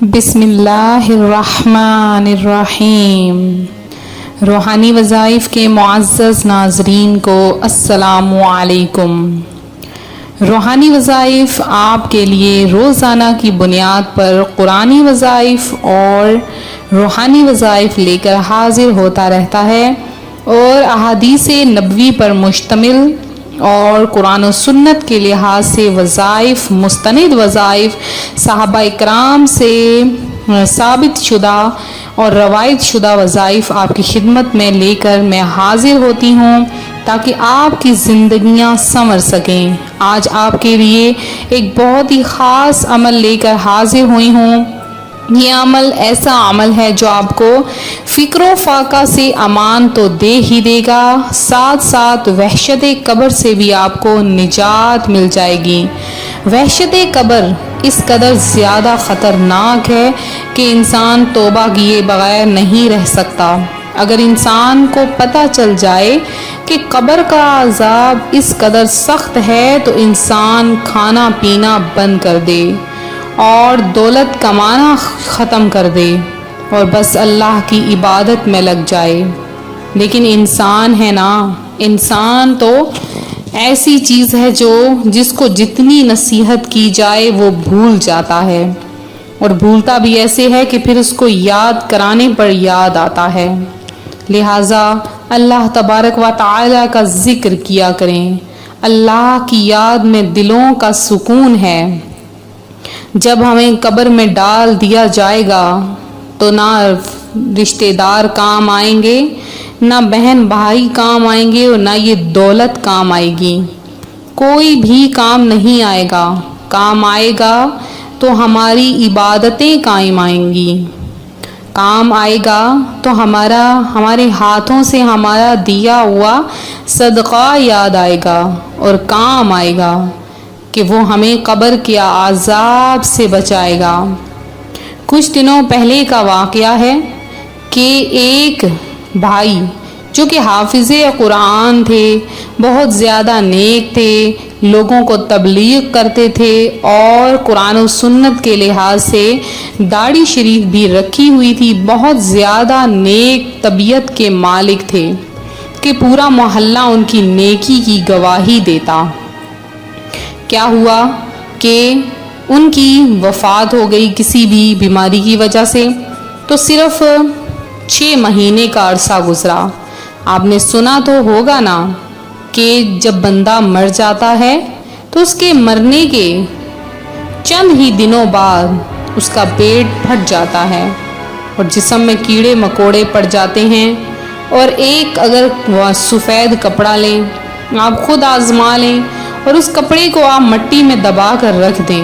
بسم اللہ الرحمن الرحیم۔ روحانی وظائف کے معزز ناظرین کو السلام علیکم۔ روحانی وظائف آپ کے لیے روزانہ کی بنیاد پر قرآنی وظائف اور روحانی وظائف لے کر حاضر ہوتا رہتا ہے اور احادیث نبوی پر مشتمل اور قرآن و سنت کے لحاظ سے وظائف، مستند وظائف صحابہ اکرام سے ثابت شدہ اور روایت شدہ وظائف آپ کی خدمت میں لے کر میں حاضر ہوتی ہوں تاکہ آپ کی زندگیاں سنور سکیں۔ آج آپ کے لیے ایک بہت ہی خاص عمل لے کر حاضر ہوئی ہوں۔ یہ عمل ایسا عمل ہے جو آپ کو فکر و فاقہ سے امان تو دے ہی دے گا، ساتھ ساتھ وحشت قبر سے بھی آپ کو نجات مل جائے گی۔ وحشت قبر اس قدر زیادہ خطرناک ہے کہ انسان توبہ کیے بغیر نہیں رہ سکتا۔ اگر انسان کو پتہ چل جائے کہ قبر کا عذاب اس قدر سخت ہے تو انسان کھانا پینا بند کر دے اور دولت کمانا ختم کر دے اور بس اللہ کی عبادت میں لگ جائے۔ لیکن انسان ہے نا، انسان تو ایسی چیز ہے جس کو جتنی نصیحت کی جائے وہ بھول جاتا ہے، اور بھولتا بھی ایسے ہے کہ پھر اس کو یاد کرانے پر یاد آتا ہے۔ لہٰذا اللہ تبارک و تعالی کا ذکر کیا کریں۔ اللہ کی یاد میں دلوں کا سکون ہے۔ جب ہمیں قبر میں ڈال دیا جائے گا تو نہ رشتہ دار کام آئیں گے، نہ بہن بھائی کام آئیں گے، اور نہ یہ دولت کام آئے گی۔ کوئی بھی کام نہیں آئے گا۔ کام آئے گا تو ہماری عبادتیں قائم آئیں گی۔ کام آئے گا تو ہمارے ہاتھوں سے ہمارا دیا ہوا صدقہ یاد آئے گا، اور کام آئے گا کہ وہ ہمیں قبر کے عذاب سے بچائے گا۔ کچھ دنوں پہلے کا واقعہ ہے کہ ایک بھائی جو کہ حافظ قرآن تھے، بہت زیادہ نیک تھے، لوگوں کو تبلیغ کرتے تھے اور قرآن و سنت کے لحاظ سے داڑھی شریف بھی رکھی ہوئی تھی، بہت زیادہ نیک طبیعت کے مالک تھے کہ پورا محلہ ان کی نیکی کی گواہی دیتا۔ کیا ہوا کہ ان کی وفات ہو گئی کسی بھی بیماری کی وجہ سے، تو صرف 6 مہینے کا عرصہ گزرا۔ آپ نے سنا تو ہوگا نا کہ جب بندہ مر جاتا ہے تو اس کے مرنے کے چند ہی دنوں بعد اس کا پیٹ پھٹ جاتا ہے اور جسم میں کیڑے مکوڑے پڑ جاتے ہیں، اور ایک اگر سفید کپڑا لیں، آپ خود آزما لیں اور اس کپڑے کو آپ مٹی میں دبا کر رکھ دیں،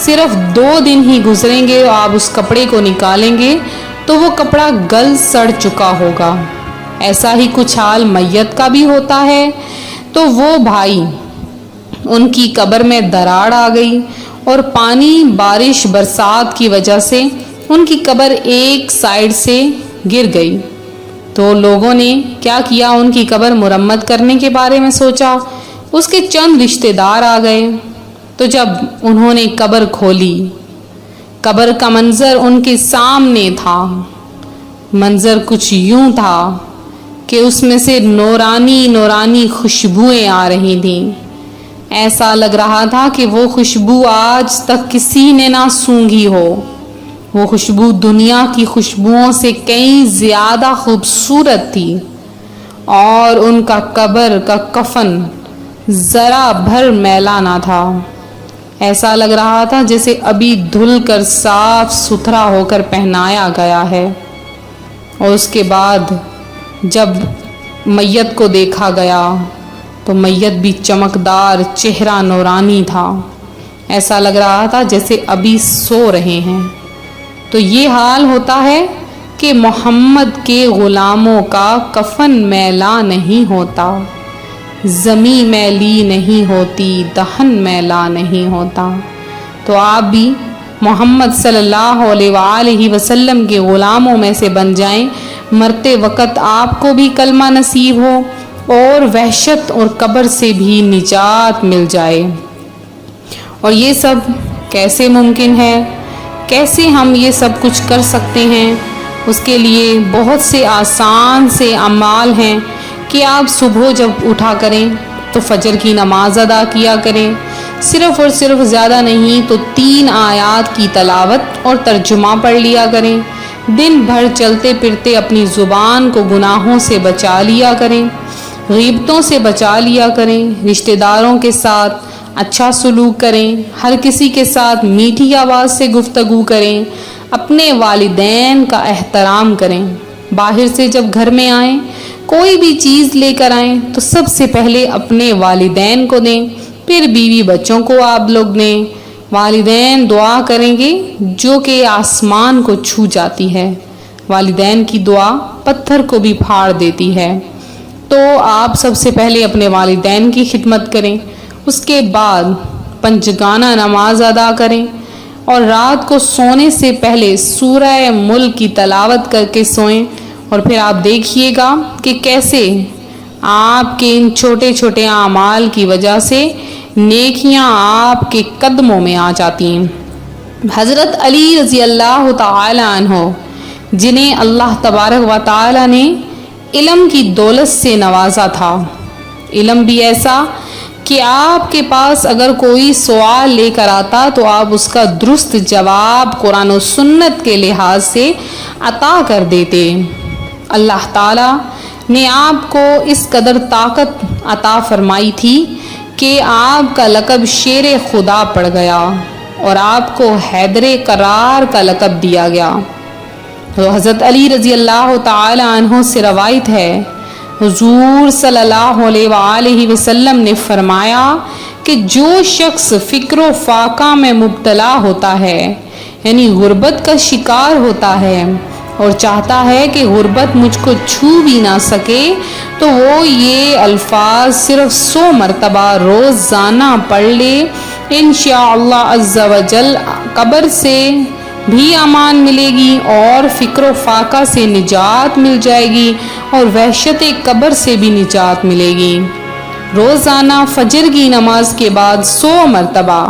صرف 2 دن ہی گزریں گے اور آپ اس کپڑے کو نکالیں گے تو وہ کپڑا گل سڑ چکا ہوگا۔ ایسا ہی کچھ حال میت کا بھی ہوتا ہے۔ تو وہ بھائی، ان کی قبر میں دراڑ آ گئی اور پانی، بارش، برسات کی وجہ سے ان کی قبر ایک سائیڈ سے گر گئی۔ تو لوگوں نے کیا کیا، ان کی قبر مرمت کرنے کے بارے میں سوچا۔ اس کے چند رشتہ دار آ گئے، تو جب انہوں نے قبر کھولی، قبر کا منظر ان کے سامنے تھا۔ منظر کچھ یوں تھا کہ اس میں سے نورانی خوشبوئیں آ رہی تھیں۔ ایسا لگ رہا تھا کہ وہ خوشبو آج تک کسی نے نہ سونگھی ہو۔ وہ خوشبو دنیا کی خوشبوؤں سے کئی زیادہ خوبصورت تھی، اور ان کا قبر کا کفن ذرا بھر میلا نہ تھا۔ ایسا لگ رہا تھا جیسے ابھی دھل کر صاف ستھرا ہو کر پہنایا گیا ہے۔ اور اس کے بعد جب میت کو دیکھا گیا تو میت بھی چمکدار، چہرہ نورانی تھا۔ ایسا لگ رہا تھا جیسے ابھی سو رہے ہیں۔ تو یہ حال ہوتا ہے کہ محمد کے غلاموں کا کفن میلا نہیں ہوتا، زمیں میلی نہیں ہوتی، دہن میلا نہیں ہوتا۔ تو آپ بھی محمد صلی اللہ علیہ وآلہ وسلم کے غلاموں میں سے بن جائیں، مرتے وقت آپ کو بھی کلمہ نصیب ہو اور وحشت اور قبر سے بھی نجات مل جائے۔ اور یہ سب کیسے ممکن ہے کیسے ہم یہ سب کچھ کر سکتے ہیں؟ اس کے لیے بہت سے آسان سے اعمال ہیں کہ آپ صبح جب اٹھا کریں تو فجر کی نماز ادا کیا کریں، صرف اور صرف زیادہ نہیں تو 3 آیات کی تلاوت اور ترجمہ پڑھ لیا کریں۔ دن بھر چلتے پھرتے اپنی زبان کو گناہوں سے بچا لیا کریں، غیبتوں سے بچا لیا کریں، رشتہ داروں کے ساتھ اچھا سلوک کریں، ہر کسی کے ساتھ میٹھی آواز سے گفتگو کریں، اپنے والدین کا احترام کریں۔ باہر سے جب گھر میں آئیں، کوئی بھی چیز لے کر آئیں تو سب سے پہلے اپنے والدین کو دیں، پھر بیوی بچوں کو آپ لوگ دیں۔ والدین دعا کریں گے جو کہ آسمان کو چھو جاتی ہے، والدین کی دعا پتھر کو بھی پھاڑ دیتی ہے۔ تو آپ سب سے پہلے اپنے والدین کی خدمت کریں، اس کے بعد پنجگانہ نماز ادا کریں اور رات کو سونے سے پہلے سورہ ملک کی تلاوت کر کے سوئیں، اور پھر آپ دیکھیے گا کہ کیسے آپ کے ان چھوٹے چھوٹے اعمال کی وجہ سے نیکیاں آپ کے قدموں میں آ جاتی ہیں۔ حضرت علی رضی اللہ تعالی عنہ جنہیں اللہ تبارک و تعالی نے علم کی دولت سے نوازا تھا، علم بھی ایسا کہ آپ کے پاس اگر کوئی سوال لے کر آتا تو آپ اس کا درست جواب قرآن و سنت کے لحاظ سے عطا کر دیتے۔ اللہ تعالیٰ نے آپ کو اس قدر طاقت عطا فرمائی تھی کہ آپ کا لقب شیر خدا پڑ گیا اور آپ کو حیدر کرار کا لقب دیا گیا۔ تو حضرت علی رضی اللہ تعالی عنہ سے روایت ہے، حضور صلی اللہ علیہ وآلہ وسلم نے فرمایا کہ جو شخص فکر و فاقہ میں مبتلا ہوتا ہے، یعنی غربت کا شکار ہوتا ہے اور چاہتا ہے کہ غربت مجھ کو چھو بھی نہ سکے، تو وہ یہ الفاظ صرف 100 مرتبہ روزانہ پڑھ لے، انشاءاللہ عز و جل قبر سے بھی امان ملے گی اور فکر و فاقہ سے نجات مل جائے گی اور وحشت قبر سے بھی نجات ملے گی۔ روزانہ فجر کی نماز کے بعد 100 مرتبہ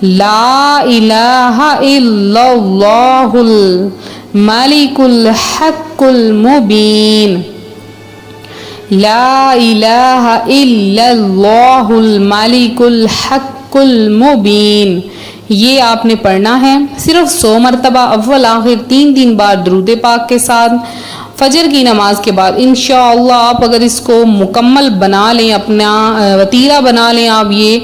لا الہ الا اللہ الملک الحق المبین، لا الہ الا اللہ الملک الحق المبین، یہ آپ نے پڑھنا ہے صرف 100 مرتبہ، اول آخر 3 بار درود پاک کے ساتھ۔ فجر کی نماز کے بعد انشاءاللہ آپ اگر اس کو مکمل بنا لیں، اپنا وتیرہ بنا لیں، آپ یہ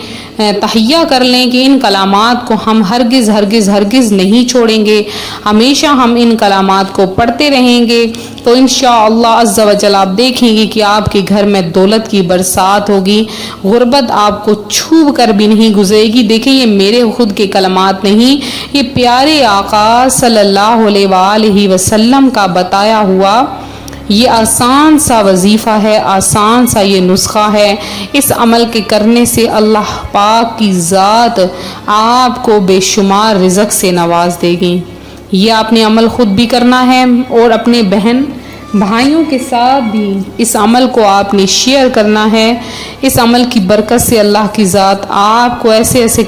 تہیہ کر لیں کہ ان کلامات کو ہم ہرگز ہرگز ہرگز نہیں چھوڑیں گے، ہمیشہ ہم ان کلامات کو پڑھتے رہیں گے، تو انشاءاللہ عز و جل آپ دیکھیں گے کہ آپ کے گھر میں دولت کی برسات ہوگی، غربت آپ کو چھو کر بھی نہیں گزرے گی۔ دیکھیں یہ میرے خود کے کلمات نہیں، یہ پیارے آقا صلی اللہ علیہ وآلہ وسلم کا بتایا ہوا یہ آسان سا وظیفہ ہے، آسان سا یہ نسخہ ہے۔ اس عمل کے کرنے سے اللہ پاک کی ذات آپ کو بے شمار رزق سے نواز دے گی۔ یہ آپ نے عمل خود بھی کرنا ہے اور اپنے بہن بھائیوں کے ساتھ بھی اس عمل کو آپ نے شیئر کرنا ہے۔ اس عمل کی برکت سے اللہ کی ذات آپ کو ایسے ایسے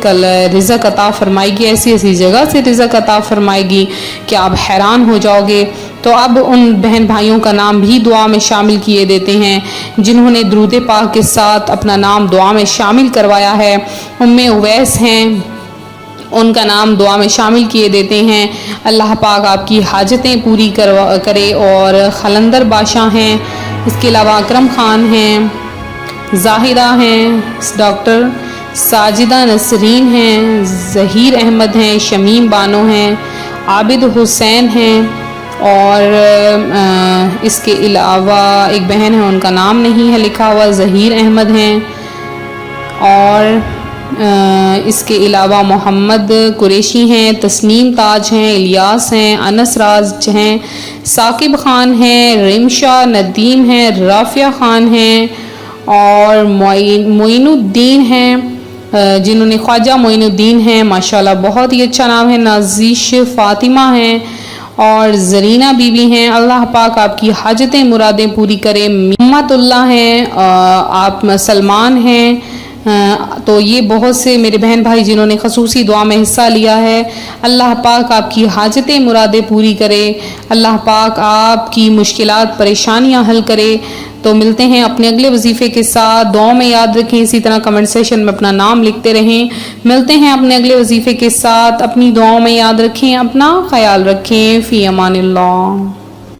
رزق عطا فرمائے گی، ایسی ایسی جگہ سے رزق عطا فرمائے گی کہ آپ حیران ہو جاؤ گے۔ تو اب ان بہن بھائیوں کا نام بھی دعا میں شامل کیے دیتے ہیں جنہوں نے درود پاک کے ساتھ اپنا نام دعا میں شامل کروایا ہے۔ ام اویس ہیں، ان کا نام دعا میں شامل کیے دیتے ہیں، اللہ پاک آپ کی حاجتیں پوری کرے۔ اور خلندر بادشاہ ہیں، اس کے علاوہ اکرم خان ہیں، زاہدہ ہیں، ڈاکٹر ساجدہ نسرین ہیں، ظہیر احمد ہیں، شمیم بانو ہیں، عابد حسین ہیں، اور اس کے علاوہ ایک بہن ہے ان کا نام نہیں ہے لکھا ہوا، ظہیر احمد ہیں، اور اس کے علاوہ محمد قریشی ہیں، تسنیم تاج ہیں، الیاس ہیں، انس راج ہیں، ثاقب خان ہیں، ریمشا ندیم ہیں، رافیہ خان ہیں، اور معین الدین ہیں جنہوں نے خواجہ معین الدین ہیں، ماشاءاللہ بہت ہی اچھا نام ہے، نازش فاطمہ ہیں، اور زرینہ بی بی ہیں۔ اللہ پاک آپ کی حاجتیں مرادیں پوری کرے۔ محمد اللہ ہیں، آپ سلمان ہیں، تو یہ بہت سے میرے بہن بھائی جنہوں نے خصوصی دعا میں حصہ لیا ہے، اللہ پاک آپ کی حاجتیں مرادیں پوری کرے، اللہ پاک آپ کی مشکلات پریشانیاں حل کرے۔ تو ملتے ہیں اپنے اگلے وظیفے کے ساتھ، دعاؤں میں یاد رکھیں، اسی طرح کمنٹ سیشن میں اپنا نام لکھتے رہیں۔ ملتے ہیں اپنے اگلے وظیفے کے ساتھ، اپنی دعاؤں میں یاد رکھیں، اپنا خیال رکھیں، فی امان اللہ۔